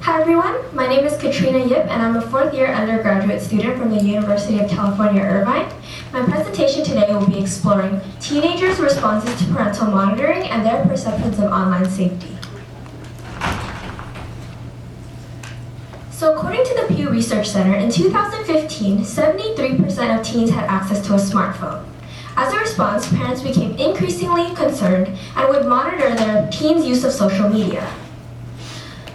Hi everyone, my name is Katrina Yip and I'm a fourth-year undergraduate student from the University of California, Irvine. My presentation today will be exploring teenagers' responses to parental monitoring and their perceptions of online safety. So according to the Pew Research Center, in 2015, 73% of teens had access to a smartphone. As a response, parents became increasingly concerned and would monitor their teens' use of social media.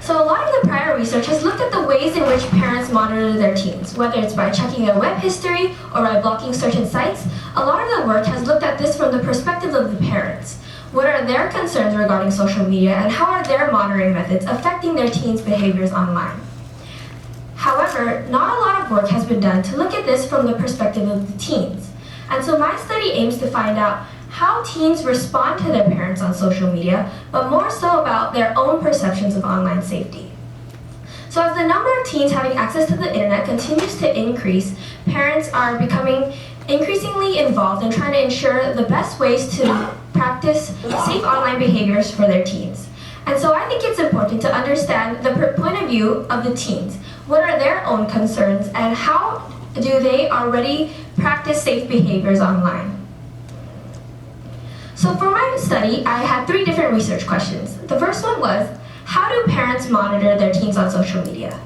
So a lot of the prior research has looked at the ways in which parents monitor their teens, whether it's by checking their web history or by blocking certain sites. A lot of the work has looked at this from the perspective of the parents. What are their concerns regarding social media and how are their monitoring methods affecting their teens' behaviors online? However, not a lot of work has been done to look at this from the perspective of the teens. And so my study aims to find out how teens respond to their parents on social media, but more so about their own perceptions of online safety. So as the number of teens having access to the internet continues to increase, parents are becoming increasingly involved in trying to ensure the best ways to practice safe online behaviors for their teens. And so I think it's important to understand the point of view of the teens. What are their own concerns and how do they already practice safe behaviors online? So for my study, I had 3 different research questions. The first one was, how do parents monitor their teens on social media?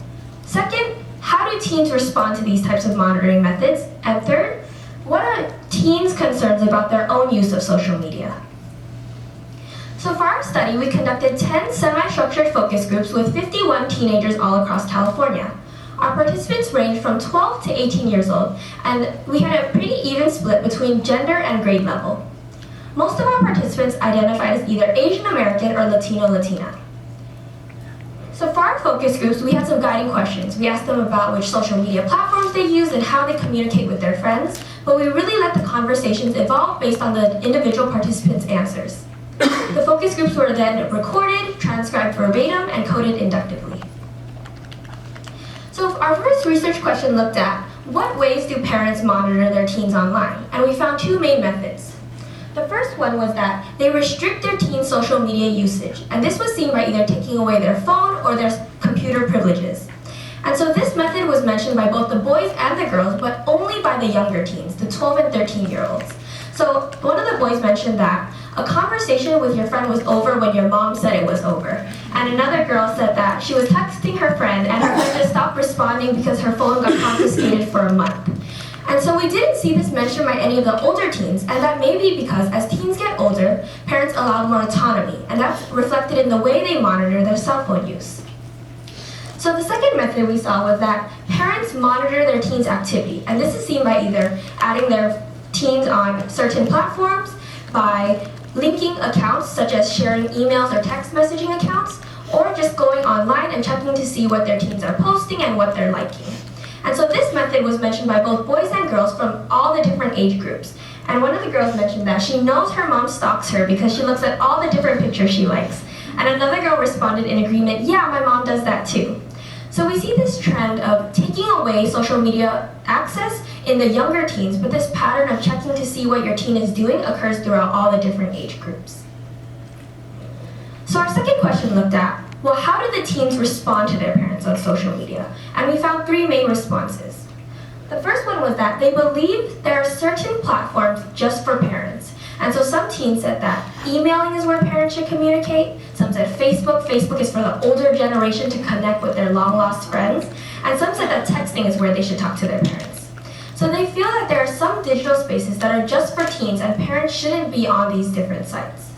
Second, how do teens respond to these types of monitoring methods? And third, what are teens' concerns about their own use of social media? So for our study, we conducted 10 semi-structured focus groups with 51 teenagers all across California. Our participants ranged from 12 to 18 years old, and we had a pretty even split between gender and grade level. Most of our participants identified as either Asian American or Latino-Latina. So for our focus groups, we had some guiding questions. We asked them about which social media platforms they use and how they communicate with their friends, but we really let the conversations evolve based on the individual participants' answers. The focus groups were then recorded, transcribed verbatim, and coded inductively. So our first research question looked at, what ways do parents monitor their teens online? And we found 2 main methods. The first one was that they restrict their teens' social media usage, and this was seen by either taking away their phone or their computer privileges. And so this method was mentioned by both the boys and the girls, but only by the younger teens, the 12 and 13-year-olds. So one of the boys mentioned that a conversation with your friend was over when your mom said it was over. And another girl said that she was texting her friend and her friend just stopped responding because her phone got confiscated for a month. And so we didn't see this mentioned by any of the older teens, and that may be because as teens get older, parents allow more autonomy, and that's reflected in the way they monitor their cell phone use. So the second method we saw was that parents monitor their teens' activity, and this is seen by either adding their teens on certain platforms, by linking accounts such as sharing emails or text messaging accounts, or just going online and checking to see what their teens are posting and what they're liking. And so this method was mentioned by both boys and girls from all the different age groups. And one of the girls mentioned that she knows her mom stalks her because she looks at all the different pictures she likes. And another girl responded in agreement, yeah, my mom does that too. So we see this trend of taking away social media access in the younger teens, but this pattern of checking to see what your teen is doing occurs throughout all the different age groups. So our second question looked at, well, how do the teens respond to their parents on social media? And we found 3 main responses. The first one was that they believe there are certain platforms just for parents. And so some teens said that emailing is where parents should communicate. Some said Facebook. Facebook is for the older generation to connect with their long-lost friends. And some said that texting is where they should talk to their parents. So they feel that there are some digital spaces that are just for teens and parents shouldn't be on these different sites.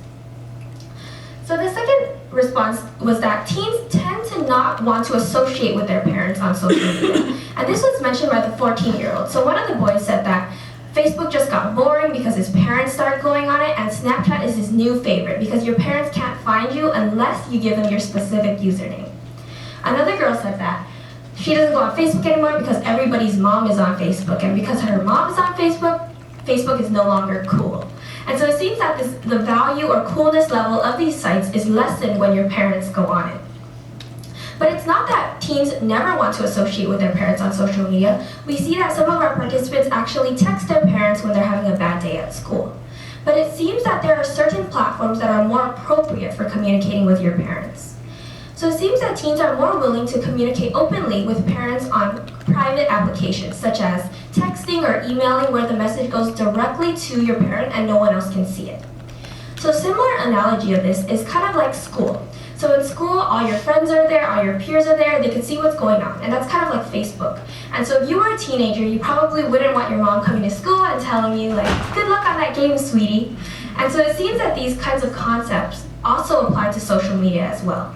So the second response was that teens tend to not want to associate with their parents on social media. And this was mentioned by the 14-year-old. So one of the boys said that Facebook just got boring because his parents started going on it, and Snapchat is his new favorite because your parents can't find you unless you give them your specific username. Another girl said that she doesn't go on Facebook anymore because everybody's mom is on Facebook, and because her mom is on Facebook, Facebook is no longer cool. And so it seems that the value or coolness level of these sites is lessened when your parents go on it. But it's not that teens never want to associate with their parents on social media. We see that some of our participants actually text their parents when they're having a bad day at school. But it seems that there are certain platforms that are more appropriate for communicating with your parents. So it seems that teens are more willing to communicate openly with parents on private applications, such as texting or emailing, where the message goes directly to your parent and no one else can see it. So a similar analogy of this is kind of like school. So in school, all your friends are there, all your peers are there, they can see what's going on, and that's kind of like Facebook. And so if you were a teenager, you probably wouldn't want your mom coming to school and telling you like, good luck on that game, sweetie. And so it seems that these kinds of concepts also apply to social media as well.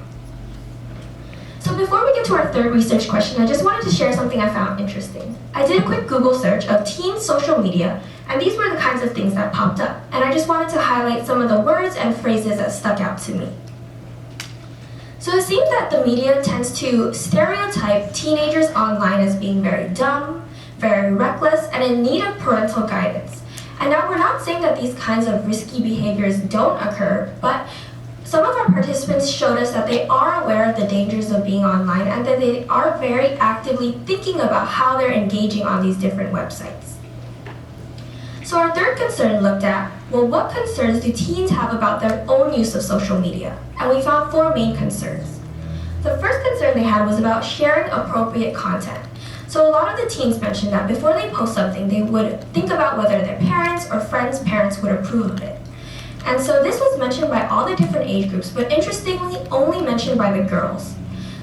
So before we get to our third research question, I just wanted to share something I found interesting. I did a quick Google search of teen social media, and these were the kinds of things that popped up. And I just wanted to highlight some of the words and phrases that stuck out to me. So it seems that the media tends to stereotype teenagers online as being very dumb, very reckless, and in need of parental guidance. And now we're not saying that these kinds of risky behaviors don't occur, but some of our participants showed us that they are aware of the dangers of being online and that they are very actively thinking about how they're engaging on these different websites. So our third concern looked at, well, what concerns do teens have about their own use of social media? And we found 4 main concerns. The first concern they had was about sharing appropriate content. So a lot of the teens mentioned that before they post something, they would think about whether their parents or friends' parents would approve of it. And so this was mentioned by all the different age groups, but interestingly, only mentioned by the girls.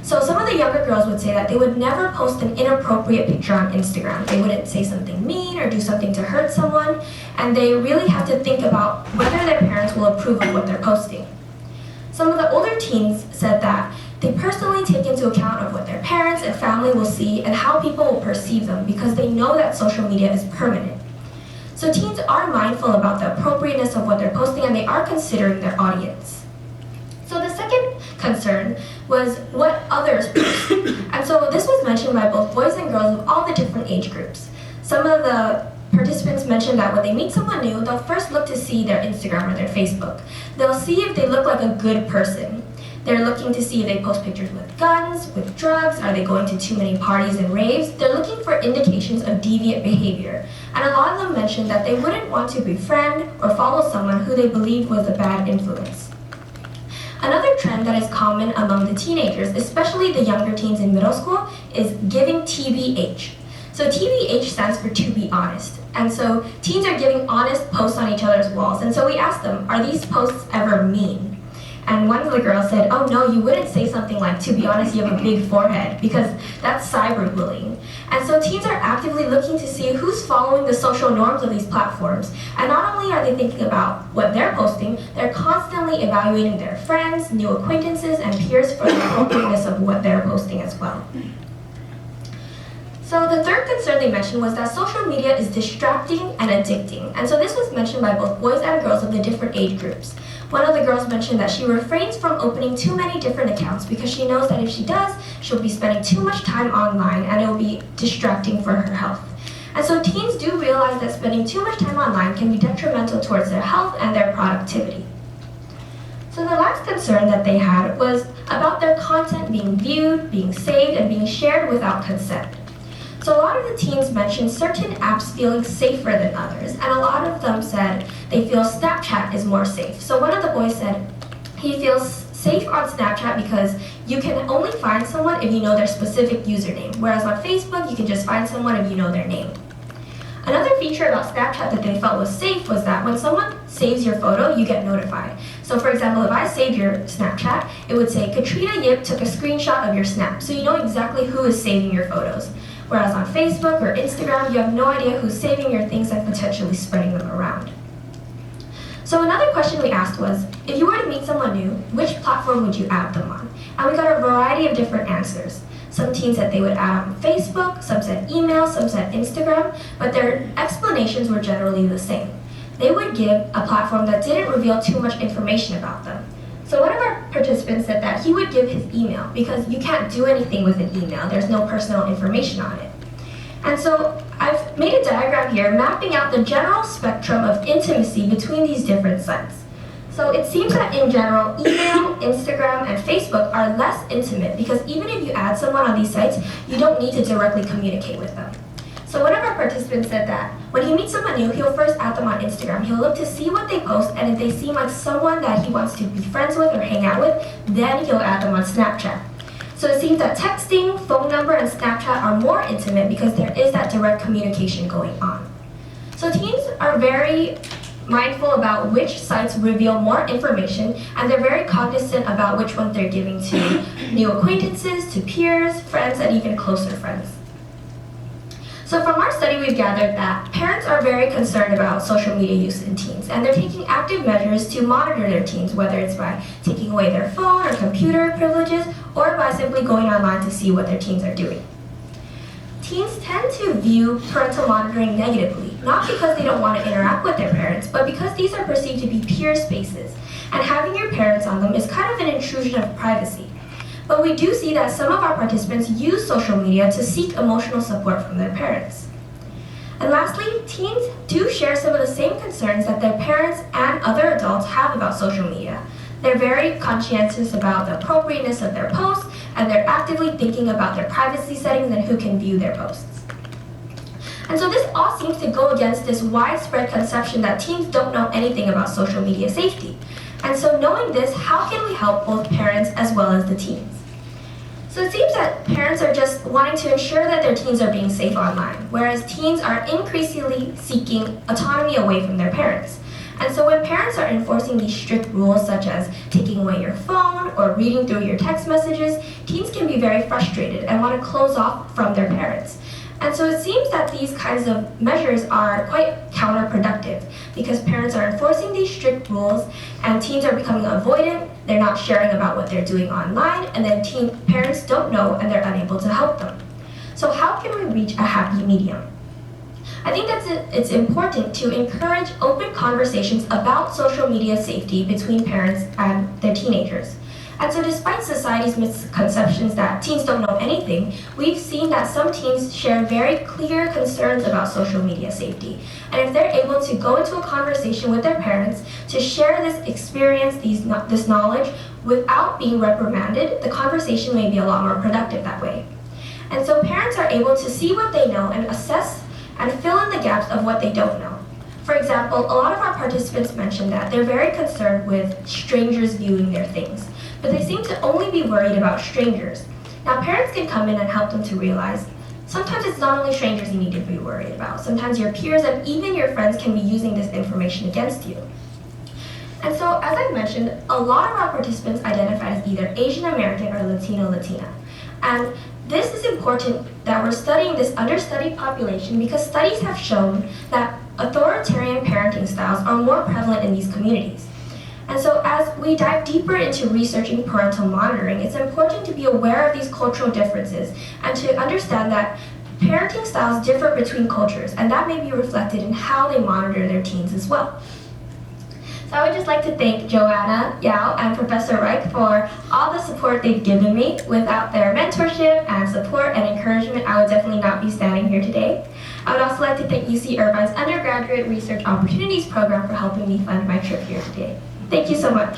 So some of the younger girls would say that they would never post an inappropriate picture on Instagram. They wouldn't say something mean or do something to hurt someone, and they really have to think about whether their parents will approve of what they're posting. Some of the older teens said that they personally take into account of what their parents and family will see and how people will perceive them because they know that social media is permanent. So teens are mindful about the appropriateness of what they're posting and they are considering their audience. So the second concern was what others post. And so this was mentioned by both boys and girls of all the different age groups. Some of the participants mentioned that when they meet someone new, they'll first look to see their Instagram or their Facebook. They'll see if they look like a good person. They're looking to see if they post pictures with guns, with drugs, are they going to too many parties and raves? They're looking for indications of deviant behavior. And a lot of them mentioned that they wouldn't want to befriend or follow someone who they believed was a bad influence. Another trend that is common among the teenagers, especially the younger teens in middle school, is giving TBH. So TBH stands for to be honest. And so teens are giving honest posts on each other's walls. And so we asked them, are these posts ever mean? And one of the girls said, oh no, you wouldn't say something like, to be honest, you have a big forehead, because that's cyberbullying. And so teens are actively looking to see who's following the social norms of these platforms. And not only are they thinking about what they're posting, they're constantly evaluating their friends, new acquaintances, and peers for the appropriateness of what they're posting as well. So the third concern they mentioned was that social media is distracting and addicting. And so this was mentioned by both boys and girls of the different age groups. One of the girls mentioned that she refrains from opening too many different accounts because she knows that if she does, she'll be spending too much time online and it will be distracting for her health. And so teens do realize that spending too much time online can be detrimental towards their health and their productivity. So the last concern that they had was about their content being viewed, being saved, and being shared without consent. So a lot of the teens mentioned certain apps feeling safer than others, and a lot of them said they feel Snapchat is more safe. So one of the boys said he feels safe on Snapchat because you can only find someone if you know their specific username, whereas on Facebook you can just find someone if you know their name. Another feature about Snapchat that they felt was safe was that when someone saves your photo, you get notified. So for example, if I saved your Snapchat, it would say, Katrina Yip took a screenshot of your snap, so you know exactly who is saving your photos. Whereas on Facebook or Instagram, you have no idea who's saving your things and potentially spreading them around. So another question we asked was, if you were to meet someone new, which platform would you add them on? And we got a variety of different answers. Some teens said they would add on Facebook, some said email, some said Instagram, but their explanations were generally the same. They would give a platform that didn't reveal too much information about them. So one of our participants said that he would give his email because you can't do anything with an email. There's no personal information on it. And so I've made a diagram here mapping out the general spectrum of intimacy between these different sites. So it seems that in general, email, Instagram, and Facebook are less intimate because even if you add someone on these sites, you don't need to directly communicate with them. So one of our participants said that when he meets someone new, he'll first add them on Instagram. He'll look to see what they post, and if they seem like someone that he wants to be friends with or hang out with, then he'll add them on Snapchat. So it seems that texting, phone number, and Snapchat are more intimate because there is that direct communication going on. So teens are very mindful about which sites reveal more information, and they're very cognizant about which ones they're giving to new acquaintances, to peers, friends, and even closer friends. So from our study, we've gathered that parents are very concerned about social media use in teens, and they're taking active measures to monitor their teens, whether it's by taking away their phone or computer privileges, or by simply going online to see what their teens are doing. Teens tend to view parental monitoring negatively, not because they don't want to interact with their parents, but because these are perceived to be peer spaces, and having your parents on them is kind of an intrusion of privacy. But we do see that some of our participants use social media to seek emotional support from their parents. And lastly, teens do share some of the same concerns that their parents and other adults have about social media. They're very conscientious about the appropriateness of their posts, and they're actively thinking about their privacy settings and who can view their posts. And so this all seems to go against this widespread conception that teens don't know anything about social media safety. And so knowing this, how can we help both parents as well as the teens? So it seems that parents are just wanting to ensure that their teens are being safe online, whereas teens are increasingly seeking autonomy away from their parents. And so when parents are enforcing these strict rules, such as taking away your phone or reading through your text messages, teens can be very frustrated and want to close off from their parents. And so it seems that these kinds of measures are quite counterproductive because parents are enforcing these strict rules and teens are becoming avoidant, they're not sharing about what they're doing online, and then parents don't know and they're unable to help them. So how can we reach a happy medium? I think it's important to encourage open conversations about social media safety between parents and their teenagers. And so despite society's misconceptions that teens don't know anything, we've seen that some teens share very clear concerns about social media safety. And if they're able to go into a conversation with their parents to share this experience, this knowledge, without being reprimanded, the conversation may be a lot more productive that way. And so parents are able to see what they know and assess and fill in the gaps of what they don't know. For example, a lot of our participants mentioned that they're very concerned with strangers viewing their things, but they seem to only be worried about strangers. Now, parents can come in and help them to realize sometimes it's not only strangers you need to be worried about. Sometimes your peers and even your friends can be using this information against you. And so, as I mentioned, a lot of our participants identify as either Asian American or Latino-Latina. And this is important that we're studying this understudied population because studies have shown that authoritarian parenting styles are more prevalent in these communities. And so as we dive deeper into researching parental monitoring, it's important to be aware of these cultural differences and to understand that parenting styles differ between cultures, and that may be reflected in how they monitor their teens as well. So I would just like to thank Joanna, Yao, and Professor Reich for all the support they've given me. Without their mentorship and support and encouragement, I would definitely not be standing here today. I would also like to thank UC Irvine's Undergraduate Research Opportunities Program for helping me fund my trip here today. Thank you so much.